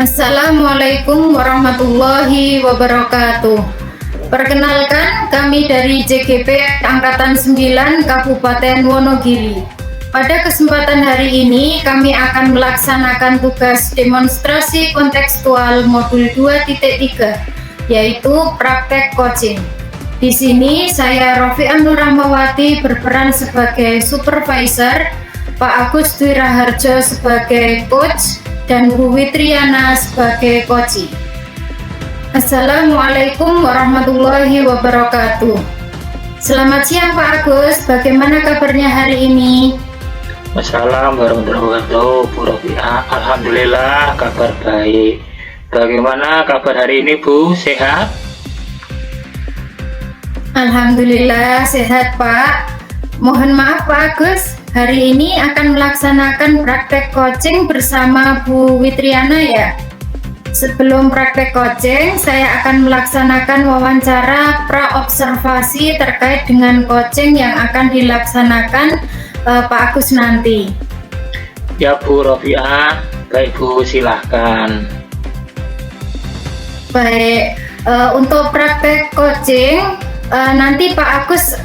Assalamualaikum warahmatullahi wabarakatuh. Perkenalkan, kami dari JGP Angkatan 9 Kabupaten Wonogiri. Pada kesempatan hari ini kami akan melaksanakan tugas demonstrasi kontekstual modul 2.3, yaitu praktek coaching. Di sini saya Rofi'an Nur Rahmawati berperan sebagai supervisor, Pak Agus Dwi Raharjo sebagai coach, dan Bu Witriana sebagai coach. Assalamualaikum warahmatullahi wabarakatuh. Selamat siang Pak Agus, bagaimana kabarnya hari ini? Assalamualaikum warahmatullahi wabarakatuh, Bu Rofi'ah. Alhamdulillah kabar baik. Bagaimana kabar hari ini Bu, sehat? Alhamdulillah sehat Pak. Mohon maaf Pak Agus, hari ini akan melaksanakan praktek coaching bersama Bu Witriana ya. Sebelum praktek coaching, saya akan melaksanakan wawancara pra-observasi terkait dengan coaching yang akan dilaksanakan Pak Agus nanti. Ya Bu Rofi'ah, baik Bu, silahkan. Baik, untuk praktek coaching, nanti Pak Agus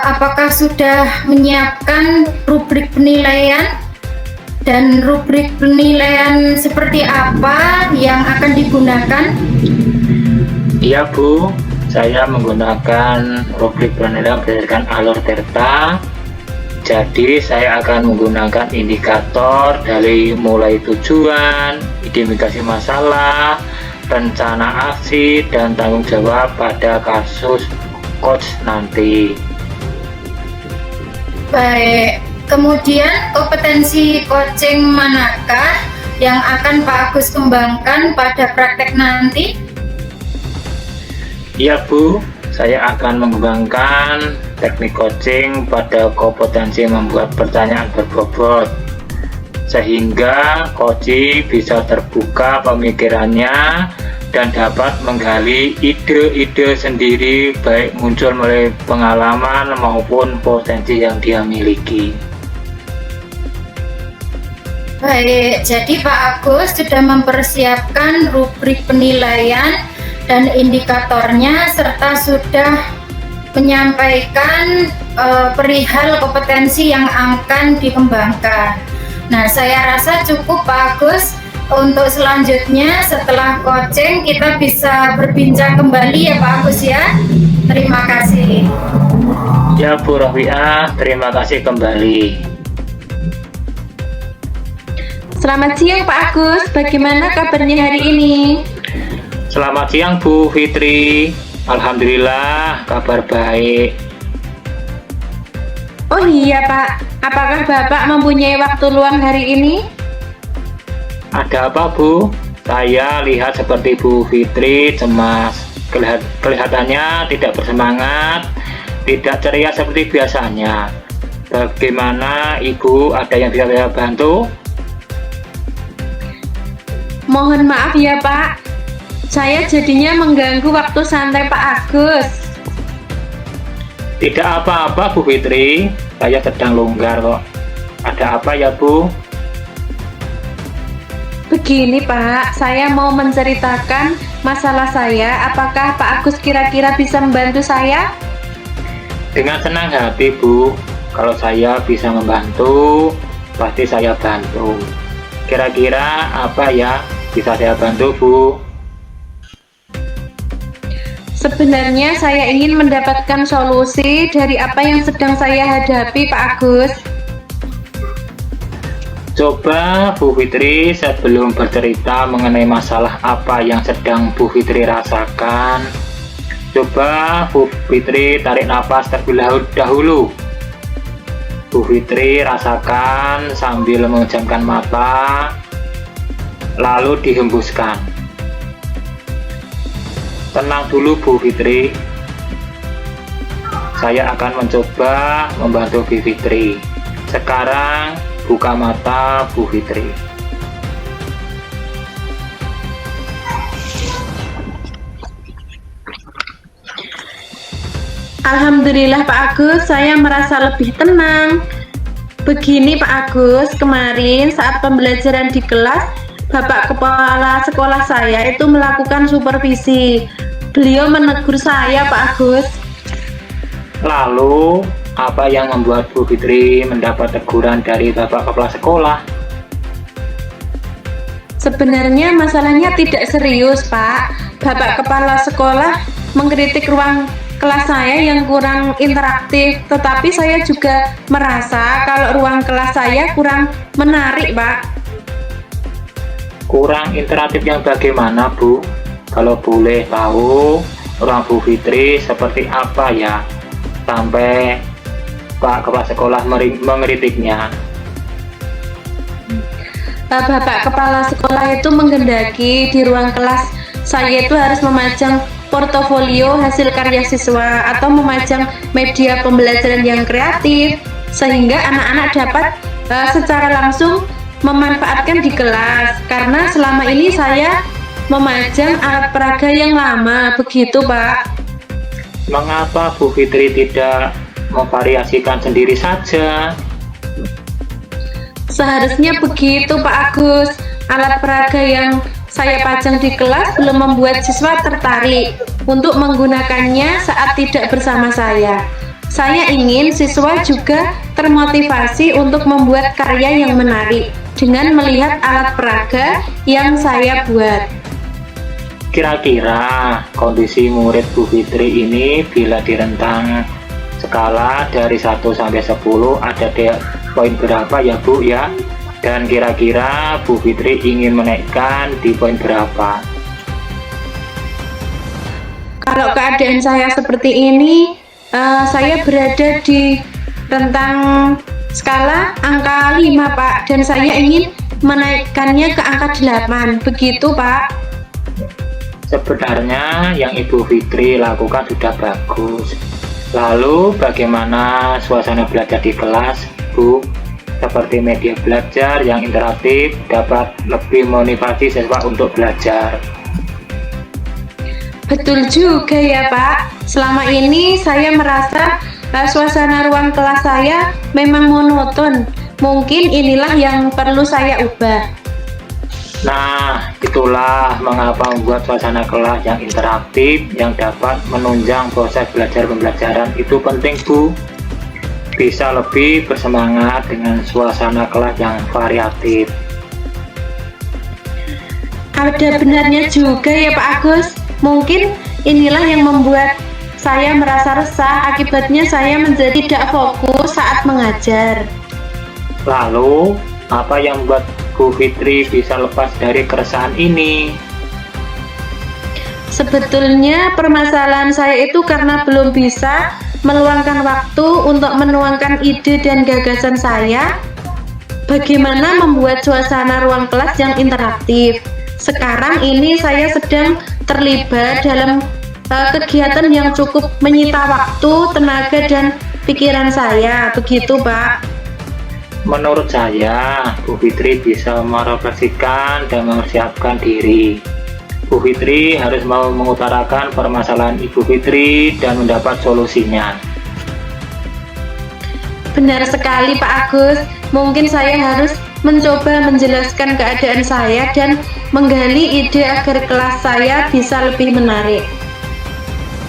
apakah sudah menyiapkan rubrik penilaian, dan rubrik penilaian seperti apa yang akan digunakan? Iya Bu, saya menggunakan rubrik penilaian berdasarkan alur delta. Jadi saya akan menggunakan indikator dari mulai tujuan, identifikasi masalah, rencana aksi, dan tanggung jawab pada kasus coach nanti. Baik, kemudian kompetensi coaching manakah yang akan Pak Agus kembangkan pada praktek nanti? Iya Bu, saya akan mengembangkan teknik coaching pada kompetensi membuat pertanyaan berbobot, sehingga coach bisa terbuka pemikirannya dan dapat menggali ide-ide sendiri, baik muncul melalui pengalaman maupun potensi yang dia miliki. Baik, jadi Pak Agus sudah mempersiapkan rubrik penilaian dan indikatornya, serta sudah menyampaikan perihal kompetensi yang akan dikembangkan. Nah, saya rasa cukup Pak Agus. Untuk selanjutnya setelah coaching kita bisa berbincang kembali ya Pak Agus ya. Terima kasih. Ya Bu Rofi'ah, terima kasih kembali. Selamat siang Pak Agus, bagaimana kabarnya hari ini? Selamat siang Bu Fitri, alhamdulillah kabar baik. Oh iya Pak, apakah Bapak mempunyai waktu luang hari ini? Ada apa Bu? Saya lihat seperti Bu Fitri cemas, kelihatannya tidak bersemangat, tidak ceria seperti biasanya. Bagaimana Ibu, ada yang bisa saya bantu? Mohon maaf ya Pak, saya jadinya mengganggu waktu santai Pak Agus. Tidak apa-apa Bu Fitri, saya sedang longgar kok. Ada apa ya Bu? Begini Pak, saya mau menceritakan masalah saya. Apakah Pak Agus kira-kira bisa membantu saya? Dengan senang hati Bu, kalau saya bisa membantu, pasti saya bantu. Kira-kira apa ya bisa saya bantu Bu? Sebenarnya saya ingin mendapatkan solusi dari apa yang sedang saya hadapi Pak Agus. Coba Bu Fitri sebelum bercerita mengenai masalah apa yang sedang Bu Fitri rasakan, coba Bu Fitri tarik nafas terlebih dahulu. Bu Fitri rasakan sambil memejamkan mata, lalu dihembuskan. Tenang dulu Bu Fitri, saya akan mencoba membantu Bu Fitri. Sekarang buka mata Bu Fitri. Alhamdulillah Pak Agus, saya merasa lebih tenang. Begini Pak Agus, kemarin saat pembelajaran di kelas, Bapak kepala sekolah saya itu melakukan supervisi. Beliau menegur saya, Pak Agus. Lalu, apa yang membuat Bu Fitri mendapat teguran dari Bapak Kepala Sekolah? Sebenarnya masalahnya tidak serius, Pak. Bapak kepala sekolah mengkritik ruang kelas saya yang kurang interaktif, tetapi saya juga merasa kalau ruang kelas saya kurang menarik, Pak. Kurang interaktif yang bagaimana, Bu? Kalau boleh tahu, ruang Bu Fitri seperti apa ya? Sampai Pak Kepala Sekolah mengkritiknya. Bapak kepala sekolah itu menghendaki di ruang kelas saya itu harus memajang portofolio hasil karya siswa atau memajang media pembelajaran yang kreatif sehingga anak-anak dapat secara langsung memanfaatkan di kelas, karena selama ini saya memajang alat peraga yang lama, begitu Pak. Mengapa Bu Fitri tidak memvariasikan sendiri saja? Seharusnya begitu Pak Agus. Alat peraga yang saya pajang di kelas belum membuat siswa tertarik untuk menggunakannya saat tidak bersama saya. Saya ingin siswa juga termotivasi untuk membuat karya yang menarik dengan melihat alat peraga yang saya buat. Kira-kira kondisi murid Bu Fitri ini bila direntang skala dari 1 sampai 10 ada poin berapa ya Bu ya? Dan kira-kira Bu Fitri ingin menaikkan di poin berapa? Kalau keadaan saya seperti ini, saya berada di rentang skala angka 5 Pak, dan saya ingin menaikkannya ke angka 8, begitu Pak. Sebenarnya yang Ibu Fitri lakukan sudah bagus. Lalu bagaimana suasana belajar di kelas, Bu? Seperti media belajar yang interaktif dapat lebih memotivasi siswa untuk belajar. Betul juga ya Pak. Selama ini saya merasa suasana ruang kelas saya memang monoton. Mungkin inilah yang perlu saya ubah. Nah, itulah mengapa membuat suasana kelas yang interaktif yang dapat menunjang proses belajar pembelajaran itu penting, Bu. Bisa lebih bersemangat dengan suasana kelas yang variatif. Ada benarnya juga ya Pak Agus. Mungkin inilah yang membuat saya merasa resah, akibatnya saya menjadi tidak fokus saat mengajar. Lalu, apa yang membuat Bu Fitri bisa lepas dari keresahan ini? Sebetulnya permasalahan saya itu karena belum bisa meluangkan waktu untuk menuangkan ide dan gagasan saya. Bagaimana membuat suasana ruang kelas yang interaktif? Sekarang ini saya sedang terlibat dalam kegiatan yang cukup menyita waktu, tenaga, dan pikiran saya. Begitu Pak. Menurut saya, Bu Fitri bisa merefleksikan dan mempersiapkan diri. Bu Fitri harus mau mengutarakan permasalahan Ibu Fitri dan mendapat solusinya. Benar sekali Pak Agus. Mungkin saya harus mencoba menjelaskan keadaan saya dan menggali ide agar kelas saya bisa lebih menarik.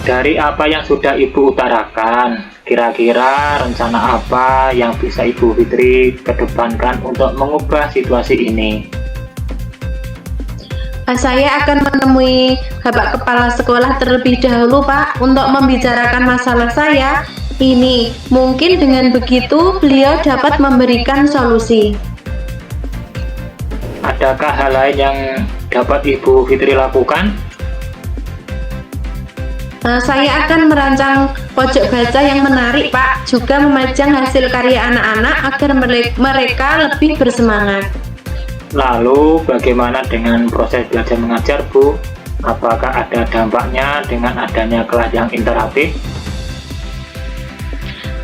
Dari apa yang sudah Ibu utarakan, kira-kira rencana apa yang bisa Ibu Fitri kedepankan untuk mengubah situasi ini? Saya akan menemui Bapak Kepala Sekolah terlebih dahulu Pak untuk membicarakan masalah saya ini. Mungkin dengan begitu beliau dapat memberikan solusi. Adakah hal lain yang dapat Ibu Fitri lakukan? Saya akan merancang pojok baca yang menarik Pak, juga memajang hasil karya anak-anak agar mereka lebih bersemangat. Lalu bagaimana dengan proses belajar mengajar, Bu? Apakah ada dampaknya dengan adanya kelas yang interaktif?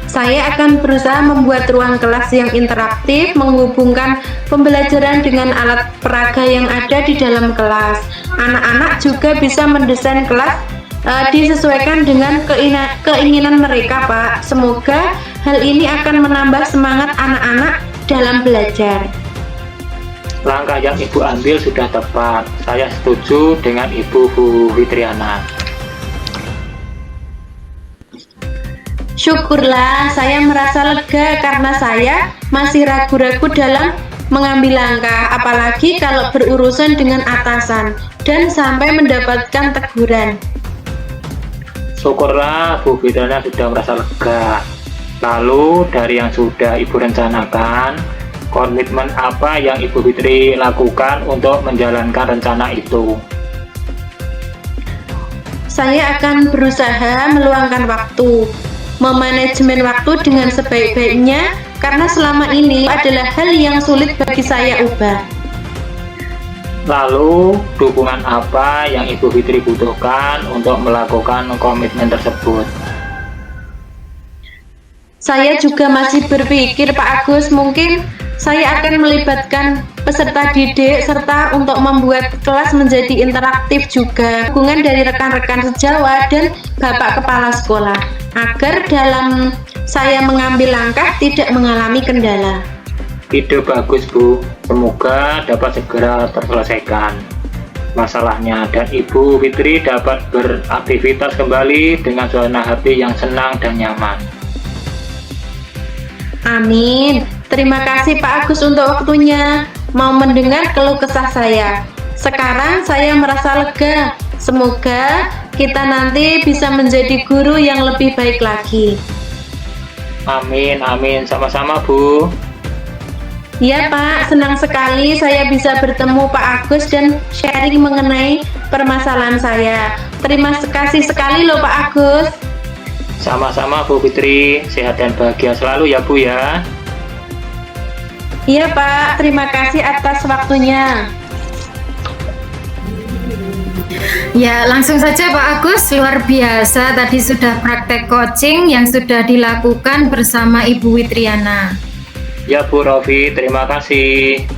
Saya akan berusaha membuat ruang kelas yang interaktif, menghubungkan pembelajaran dengan alat peraga yang ada di dalam kelas. Anak-anak juga bisa mendesain kelas disesuaikan dengan keinginan mereka Pak. Semoga hal ini akan menambah semangat anak-anak dalam belajar. Langkah yang Ibu ambil sudah tepat. Saya setuju dengan Ibu Bu Fitriana. Syukurlah, saya merasa lega karena saya masih ragu-ragu dalam mengambil langkah, apalagi kalau berurusan dengan atasan dan sampai mendapatkan teguran. Syukurlah Bu Fitriana sudah merasa lega. Lalu dari yang sudah Ibu rencanakan, komitmen apa yang Ibu Fitri lakukan untuk menjalankan rencana itu? Saya akan berusaha meluangkan waktu, memanajemen waktu dengan sebaik-baiknya, karena selama ini adalah hal yang sulit bagi saya ubah. Lalu, dukungan apa yang Ibu Fitri butuhkan untuk melakukan komitmen tersebut? Saya juga masih berpikir, Pak Agus, mungkin saya akan melibatkan peserta didik serta untuk membuat kelas menjadi interaktif juga, dukungan dari rekan-rekan sejawat dan Bapak Kepala Sekolah, agar dalam saya mengambil langkah tidak mengalami kendala. Ide bagus Bu, semoga dapat segera terselesaikan masalahnya dan Ibu Fitri dapat beraktivitas kembali dengan suasana hati yang senang dan nyaman. Amin. Terima kasih Pak Agus untuk waktunya, mau mendengar keluh kesah saya. Sekarang saya merasa lega. Semoga kita nanti bisa menjadi guru yang lebih baik lagi. Amin, amin. Sama-sama Bu. Ya Pak, senang sekali saya bisa bertemu Pak Agus dan sharing mengenai permasalahan saya. Terima kasih sekali loh Pak Agus. Sama-sama Bu Fitri, sehat dan bahagia selalu ya Bu ya. Iya Pak, terima kasih atas waktunya. Ya, langsung saja Pak Agus, luar biasa tadi sudah praktek coaching yang sudah dilakukan bersama Ibu Fitriana. Ya Bu Rofi, terima kasih.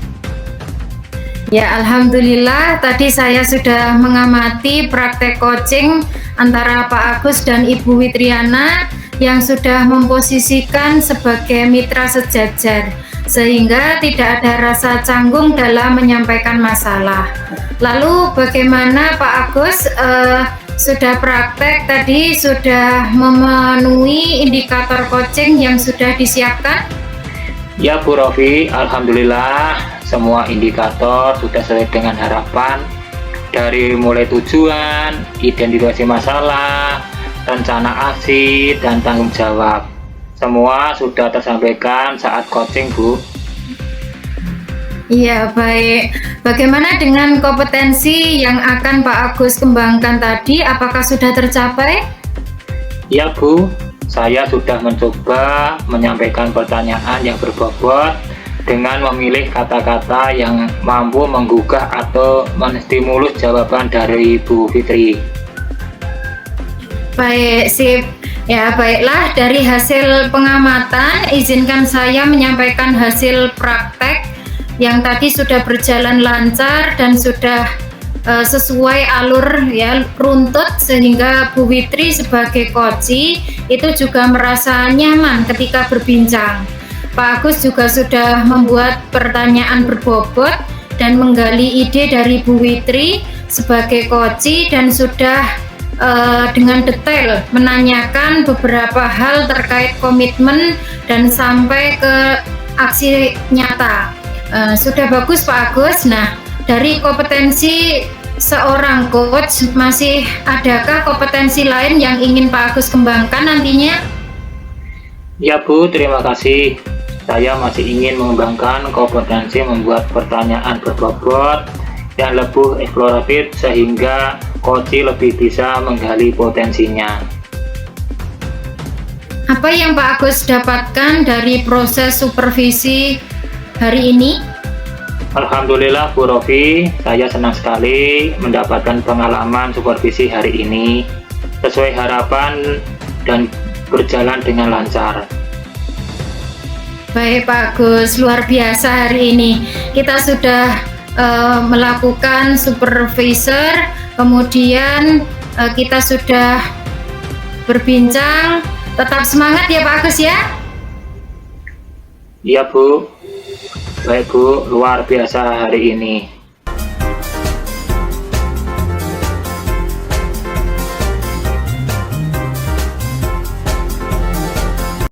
Ya, alhamdulillah tadi saya sudah mengamati praktek coaching antara Pak Agus dan Ibu Fitriana yang sudah memposisikan sebagai mitra sejajar, sehingga tidak ada rasa canggung dalam menyampaikan masalah. Lalu bagaimana Pak Agus sudah praktek tadi, sudah memenuhi indikator coaching yang sudah disiapkan? Ya Bu Rofi, alhamdulillah semua indikator sudah sesuai dengan harapan, dari mulai tujuan, identifikasi masalah, rencana aksi, dan tanggung jawab. Semua sudah tersampaikan saat coaching Bu. Iya, baik. Bagaimana dengan kompetensi yang akan Pak Agus kembangkan tadi? Apakah sudah tercapai? Ya Bu, saya sudah mencoba menyampaikan pertanyaan yang berbobot dengan memilih kata-kata yang mampu menggugah atau menstimulus jawaban dari Bu Fitri. Baik, sip. Ya, baiklah, dari hasil pengamatan, izinkan saya menyampaikan hasil praktek yang tadi sudah berjalan lancar dan sudah sesuai alur ya, runtut, sehingga Bu Fitri sebagai coach itu juga merasa nyaman ketika berbincang. Pak Agus juga sudah membuat pertanyaan berbobot dan menggali ide dari Bu Fitri sebagai coach dan sudah dengan detail menanyakan beberapa hal terkait komitmen dan sampai ke aksi nyata. Sudah bagus Pak Agus. Nah, dari kompetensi seorang coach, masih adakah kompetensi lain yang ingin Pak Agus kembangkan nantinya? Ya Bu, terima kasih. Saya masih ingin mengembangkan kompetensi membuat pertanyaan berbobot dan lebih eksploratif sehingga coach lebih bisa menggali potensinya. Apa yang Pak Agus dapatkan dari proses supervisi hari ini? Alhamdulillah Bu Rofi, saya senang sekali mendapatkan pengalaman supervisi hari ini sesuai harapan dan berjalan dengan lancar. Baik Pak Agus, luar biasa hari ini. Kita sudah melakukan supervisor, kemudian kita sudah berbincang. Tetap semangat ya Pak Agus ya. Iya Bu. Baik Bu, luar biasa hari ini.